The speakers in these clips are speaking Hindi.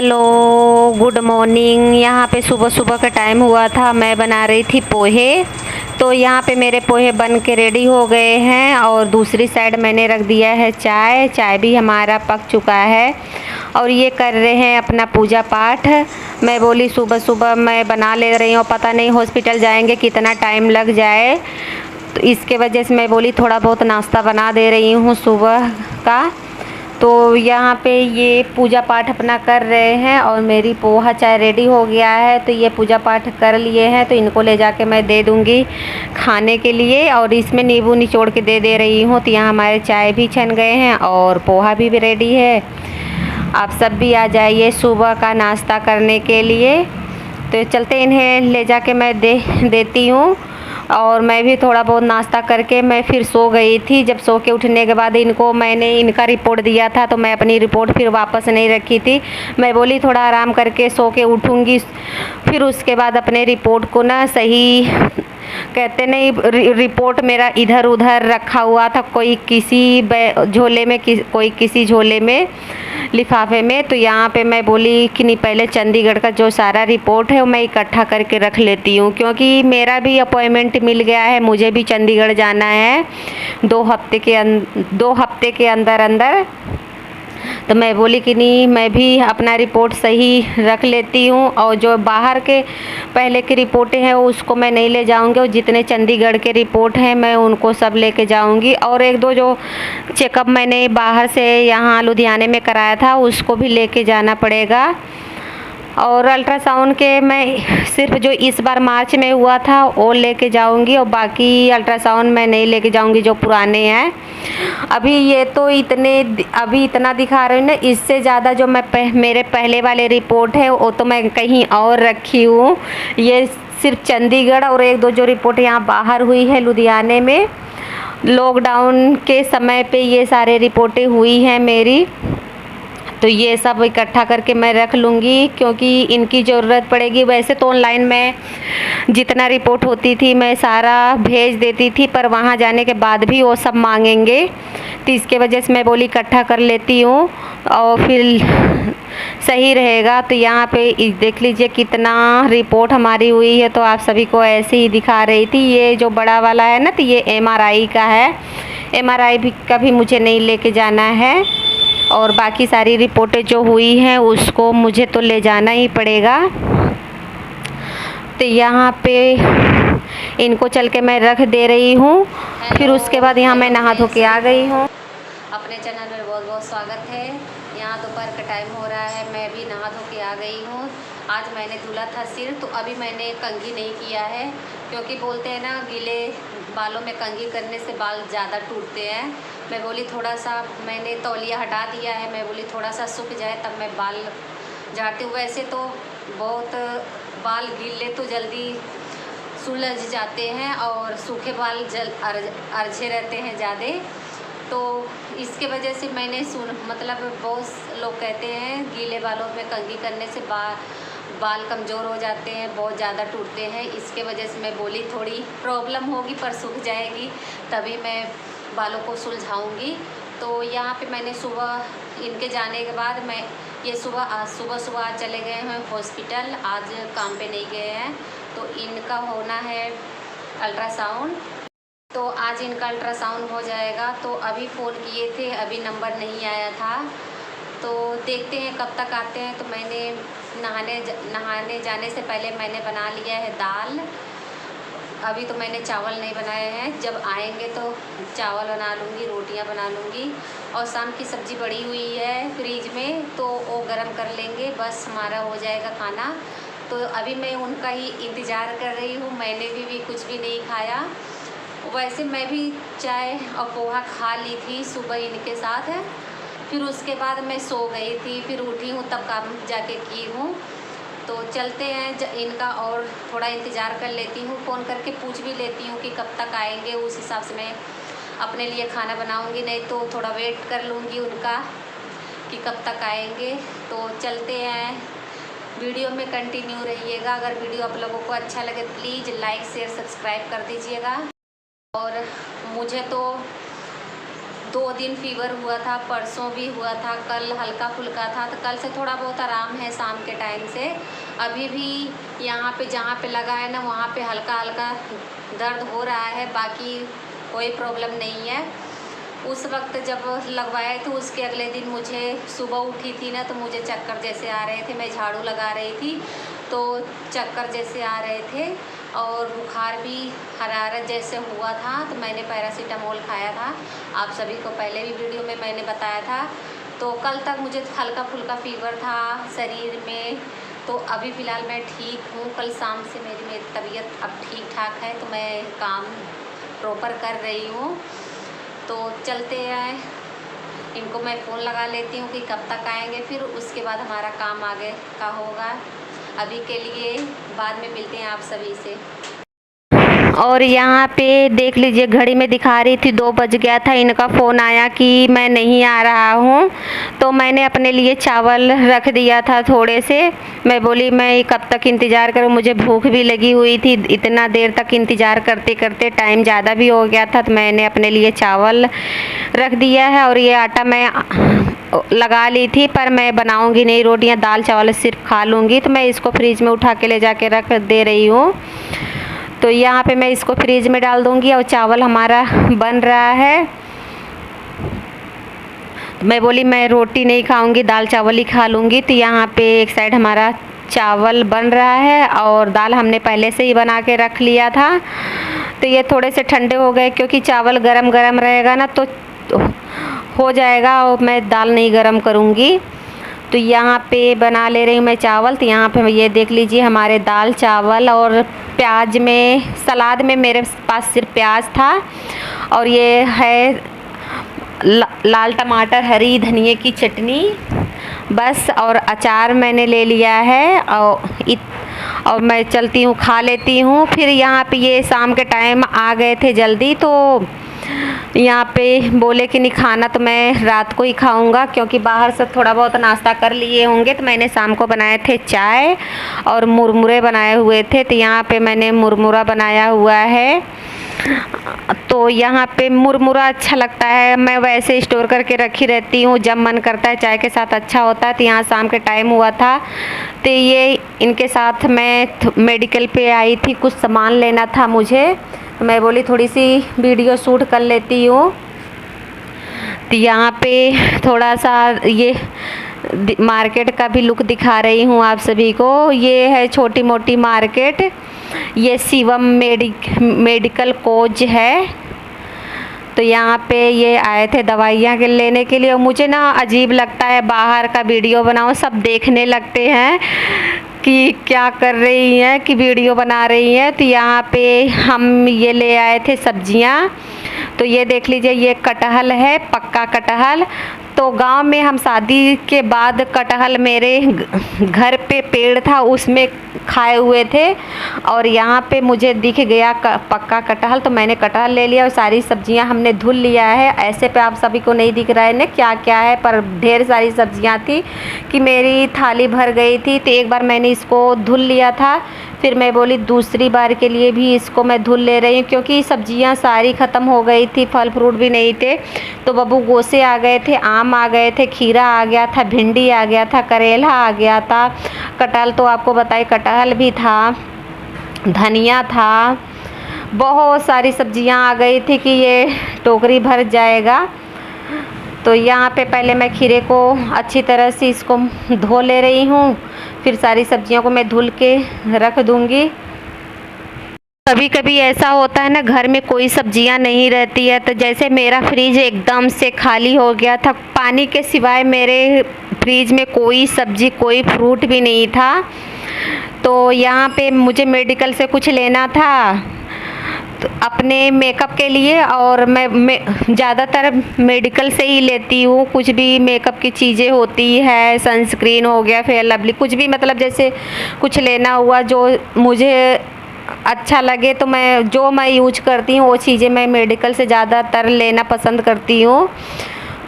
Hello, good morning. यहाँ पे सुबह सुबह का टाइम हुआ था, मैं बना रही थी पोहे। तो यहाँ पे मेरे पोहे बन के रेडी हो गए हैं और दूसरी साइड मैंने रख दिया है चाय। चाय भी हमारा पक चुका है और ये कर रहे हैं अपना पूजा पाठ। मैं बोली सुबह सुबह मैं बना ले रही हूँ, पता नहीं हॉस्पिटल जाएंगे कितना टाइम लग जाए, तो इसके वजह से मैं बोली थोड़ा बहुत नाश्ता बना दे रही हूँ सुबह का। तो यहाँ पे ये पूजा पाठ अपना कर रहे हैं और मेरी पोहा चाय रेडी हो गया है। तो ये पूजा पाठ कर लिए हैं तो इनको ले जाके मैं दे दूँगी खाने के लिए, और इसमें नींबू निचोड़ के दे रही हूँ। तो यहाँ हमारे चाय भी छन गए हैं और पोहा भी रेडी है। आप सब भी आ जाइए सुबह का नाश्ता करने के लिए। तो चलते इन्हें ले जाके मैं देती हूँ। और मैं भी थोड़ा बहुत नाश्ता करके मैं फिर सो गई थी। जब सो के उठने के बाद इनको मैंने इनका रिपोर्ट दिया था, तो मैं अपनी रिपोर्ट फिर वापस नहीं रखी थी। मैं बोली थोड़ा आराम करके सो के उठूँगी, फिर उसके बाद अपने रिपोर्ट को ना सही कहते नहीं, रिपोर्ट मेरा इधर उधर रखा हुआ था, कोई किसी झोले में कोई किसी झोले में लिफाफे में। तो यहाँ पे मैं बोली कि नहीं, पहले चंडीगढ़ का जो सारा रिपोर्ट है वो मैं इकट्ठा करके रख लेती हूँ, क्योंकि मेरा भी अपॉइंटमेंट मिल गया है, मुझे भी चंडीगढ़ जाना है 2 हफ्ते के अंदर अंदर। तो मैं बोली कि नहीं, मैं भी अपना रिपोर्ट सही रख लेती हूँ, और जो बाहर के पहले की रिपोर्टें हैं उसको मैं नहीं ले जाऊँगी, और जितने चंडीगढ़ के रिपोर्ट हैं मैं उनको सब लेके जाऊँगी। और एक दो जो चेकअप मैंने बाहर से यहाँ लुधियाने में कराया था उसको भी लेके जाना पड़ेगा। और अल्ट्रासाउंड के मैं सिर्फ जो इस बार मार्च में हुआ था वो लेके जाऊंगी, और बाकी अल्ट्रासाउंड मैं नहीं लेके जाऊंगी जो पुराने हैं। अभी ये तो अभी इतना दिखा रही हूँ ना, इससे ज़्यादा जो मेरे पहले वाले रिपोर्ट है वो तो मैं कहीं और रखी हूँ। ये सिर्फ चंडीगढ़ और एक दो जो रिपोर्ट यहाँ बाहर हुई है लुधियाने में, लॉकडाउन के समय पे ये सारे रिपोर्टें हुई हैं मेरी। तो ये सब इकट्ठा करके मैं रख लूँगी, क्योंकि इनकी ज़रूरत पड़ेगी। वैसे तो ऑनलाइन में जितना रिपोर्ट होती थी मैं सारा भेज देती थी, पर वहाँ जाने के बाद भी वो सब मांगेंगे, तो इसके वजह से मैं बोली इकट्ठा कर लेती हूँ और फिर सही रहेगा। तो यहाँ पे देख लीजिए कितना रिपोर्ट हमारी हुई है। तो आप सभी को ऐसे ही दिखा रही थी। ये जो बड़ा वाला है ना, तो ये MRI का है। MRI भी का भी मुझे नहीं लेके जाना है, और बाकी सारी रिपोर्टें जो हुई हैं उसको मुझे तो ले जाना ही पड़ेगा। तो यहाँ पे इनको चल के मैं रख दे रही हूँ। फिर उसके बाद यहाँ मैं नहा धो के आ गई हूँ। अपने चैनल में बहुत बहुत स्वागत है। यहाँ दोपहर का टाइम हो रहा है, मैं भी नहा धो के आ गई हूँ। आज मैंने धुला था सिर, तो अभी मैंने कंघी नहीं किया है, क्योंकि बोलते हैं ना गीले बालों में कंघी करने से बाल ज़्यादा टूटते हैं। मैं बोली थोड़ा सा मैंने तौलिया हटा दिया है, मैं बोली थोड़ा सा सूख जाए तब मैं बाल झाड़ती हूँ। वैसे तो बहुत बाल गीले तो जल्दी सुलझ जाते हैं और सूखे बाल अर्झे रहते हैं ज़्यादा। तो इसके वजह से मैंने मतलब बहुत लोग कहते हैं गीले बालों में कंघी करने से बाल कमज़ोर हो जाते हैं, बहुत ज़्यादा टूटते हैं। इसके वजह से मैं बोली थोड़ी प्रॉब्लम होगी पर सूख जाएगी तभी मैं बालों को सुलझाऊंगी। तो यहाँ पे मैंने सुबह इनके जाने के बाद मैं ये आज सुबह चले गए हैं हॉस्पिटल, आज काम पे नहीं गए हैं। तो इनका होना है अल्ट्रासाउंड, तो आज इनका अल्ट्रासाउंड हो जाएगा। तो अभी फ़ोन किए थे, अभी नंबर नहीं आया था, तो देखते हैं कब तक आते हैं। तो मैंने नहाने जाने से पहले मैंने बना लिया है दाल। अभी तो मैंने चावल नहीं बनाए हैं, जब आएंगे तो चावल बना लूँगी, रोटियां बना लूँगी। और शाम की सब्ज़ी पड़ी हुई है फ्रिज में, तो वो गरम कर लेंगे, बस हमारा हो जाएगा खाना। तो अभी मैं उनका ही इंतज़ार कर रही हूँ। मैंने भी कुछ भी नहीं खाया। वैसे मैं भी चाय और पोहा खा ली थी सुबह इनके साथ, फिर उसके बाद मैं सो गई थी, फिर उठी हूँ तब काम जाके की हूँ। तो चलते हैं इनका और थोड़ा इंतज़ार कर लेती हूँ, फ़ोन करके पूछ भी लेती हूँ कि कब तक आएंगे। उस हिसाब से मैं अपने लिए खाना बनाऊँगी, नहीं तो थोड़ा वेट कर लूँगी उनका कि कब तक आएंगे। तो चलते हैं, वीडियो में कंटिन्यू रहिएगा। अगर वीडियो आप लोगों को अच्छा लगे प्लीज़ लाइक शेयर सब्सक्राइब कर दीजिएगा। और मुझे तो 2 दिन फीवर हुआ था, परसों भी हुआ था, कल हल्का फुल्का था, तो कल से थोड़ा बहुत आराम है शाम के टाइम से। अभी भी यहाँ पे जहाँ पे लगा है ना वहाँ पे हल्का हल्का दर्द हो रहा है, बाकी कोई प्रॉब्लम नहीं है। उस वक्त जब लगवाए थे उसके अगले दिन मुझे सुबह उठी थी ना तो मुझे चक्कर जैसे आ रहे थे, मैं झाड़ू लगा रही थी तो चक्कर जैसे आ रहे थे और बुखार भी हरारत जैसे हुआ था, तो मैंने पैरासीटामोल खाया था। आप सभी को पहले भी वीडियो में मैंने बताया था। तो कल तक मुझे हल्का फुल्का फीवर था शरीर में, तो अभी फ़िलहाल मैं ठीक हूँ। कल शाम से मेरी तबीयत अब ठीक ठाक है, तो मैं काम प्रॉपर कर रही हूँ। तो चलते हैं, इनको मैं फ़ोन लगा लेती हूँ कि कब तक आएंगे, फिर उसके बाद हमारा काम आगे का होगा। अभी के लिए बाद में मिलते हैं आप सभी से। और यहाँ पे देख लीजिए घड़ी में दिखा रही थी 2 बज गया था। इनका फ़ोन आया कि मैं नहीं आ रहा हूँ, तो मैंने अपने लिए चावल रख दिया था थोड़े से। मैं बोली मैं कब तक इंतज़ार करूँ, मुझे भूख भी लगी हुई थी। इतना देर तक इंतज़ार करते करते टाइम ज़्यादा भी हो गया था, तो मैंने अपने लिए चावल रख दिया है। और ये आटा मैं लगा ली थी, पर मैं बनाऊंगी नहीं रोटियां, दाल चावल सिर्फ खा लूँगी। तो मैं इसको फ्रिज में उठा के ले जाके रख दे रही हूँ। तो यहाँ पे मैं इसको फ्रिज में डाल दूँगी और चावल हमारा बन रहा है। मैं बोली मैं रोटी नहीं खाऊंगी, दाल चावल ही खा लूँगी। तो यहाँ पे एक साइड हमारा चावल बन रहा है और दाल हमने पहले से ही बना के रख लिया था। तो ये थोड़े से ठंडे हो गए, क्योंकि चावल गरम गरम रहेगा ना तो हो जाएगा, और मैं दाल नहीं गरम करूँगी। तो यहाँ पे बना ले रही हूँ मैं चावल। तो यहाँ पे ये देख लीजिए हमारे दाल चावल, और प्याज में सलाद में मेरे पास सिर्फ प्याज था, और ये है लाल टमाटर, हरी धनिए की चटनी बस, और अचार मैंने ले लिया है। और मैं चलती हूँ, खा लेती हूँ। फिर यहाँ पे ये शाम के टाइम आ गए थे जल्दी, तो यहाँ पे बोले कि नहीं खाना तो मैं रात को ही खाऊंगा, क्योंकि बाहर से थोड़ा बहुत नाश्ता कर लिए होंगे। तो मैंने शाम को बनाए थे चाय और मुरमुरे बनाए हुए थे। तो यहाँ पे मैंने मुरमुरा बनाया हुआ है। तो यहाँ पे मुरमुरा अच्छा लगता है, मैं वैसे स्टोर करके रखी रहती हूँ, जब मन करता है चाय के साथ अच्छा होता है। तो यहाँ शाम के टाइम हुआ था, तो ये इनके साथ मैं मेडिकल पे आई थी, कुछ सामान लेना था मुझे। तो मैं बोली थोड़ी सी वीडियो शूट कर लेती हूँ। तो यहाँ पे थोड़ा सा ये मार्केट का भी लुक दिखा रही हूँ आप सभी को। ये है छोटी मोटी मार्केट, ये शिवम मेडिकल कोज है। तो यहाँ पे ये आए थे दवाइयाँ के लेने के लिए। और मुझे ना अजीब लगता है बाहर का वीडियो बनाओ, सब देखने लगते हैं कि क्या कर रही हैं, कि वीडियो बना रही हैं। तो यहाँ पे हम ये ले आए थे सब्जियाँ। तो ये देख लीजिए, ये कटहल है, पक्का कटहल। तो गांव में हम शादी के बाद कटहल मेरे घर पे पेड़ था, उसमें खाए हुए थे, और यहाँ पे मुझे दिख गया पक्का कटहल। तो मैंने कटहल ले लिया, और सारी सब्जियां हमने धुल लिया है। ऐसे पे आप सभी को नहीं दिख रहा है ना क्या क्या है, पर ढेर सारी सब्जियां थी कि मेरी थाली भर गई थी। तो एक बार मैंने इसको धुल लिया था, फिर मैं बोली दूसरी बार के लिए भी इसको मैं धुल ले रही हूँ, क्योंकि सब्जियां सारी ख़त्म हो गई थी, फल फ्रूट भी नहीं थे। तो बब्बू गोसे आ गए थे, आम आ गए थे, खीरा आ गया था, भिंडी आ गया था, करेला आ गया था, कटहल तो आपको बताइए कटहल भी था, धनिया था, बहुत सारी सब्जियां आ गई थी कि ये टोकरी भर जाएगा। तो यहाँ पे पहले मैं खीरे को अच्छी तरह से इसको धो ले रही हूँ, फिर सारी सब्जियों को मैं धुल के रख दूँगी। कभी कभी ऐसा होता है ना, घर में कोई सब्जियां नहीं रहती है। तो जैसे मेरा फ्रिज एकदम से खाली हो गया था, पानी के सिवाय मेरे फ्रिज में कोई सब्जी कोई फ्रूट भी नहीं था। तो यहाँ पे मुझे मेडिकल से कुछ लेना था तो अपने मेकअप के लिए, और मैं ज़्यादातर मेडिकल से ही लेती हूँ। कुछ भी मेकअप की चीज़ें होती है, सनस्क्रीन हो गया, फेयर लवली, कुछ भी मतलब जैसे कुछ लेना हुआ जो मुझे अच्छा लगे, तो मैं यूज करती हूँ वो चीज़ें मैं मेडिकल से ज़्यादातर लेना पसंद करती हूँ।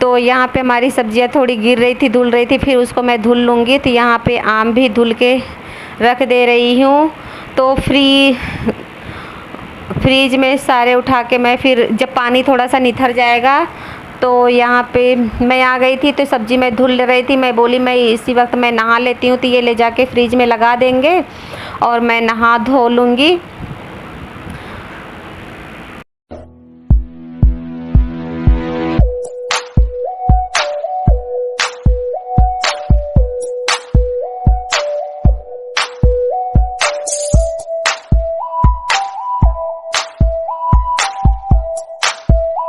तो यहाँ पे हमारी सब्जियाँ थोड़ी गिर रही थी, धुल रही थी, फिर उसको मैं धुल लूँगी। तो यहाँ पे आम भी धुल के रख दे रही हूँ। तो फ्रीज में सारे उठा के मैं फिर जब पानी थोड़ा सा निथर जाएगा तो यहाँ पे मैं आ गई थी, तो सब्ज़ी मैं धुल रही थी। मैं बोली मैं इसी वक्त मैं नहा लेती हूँ, तो ये ले जाके फ्रिज में लगा देंगे और मैं नहा धो लूँगी।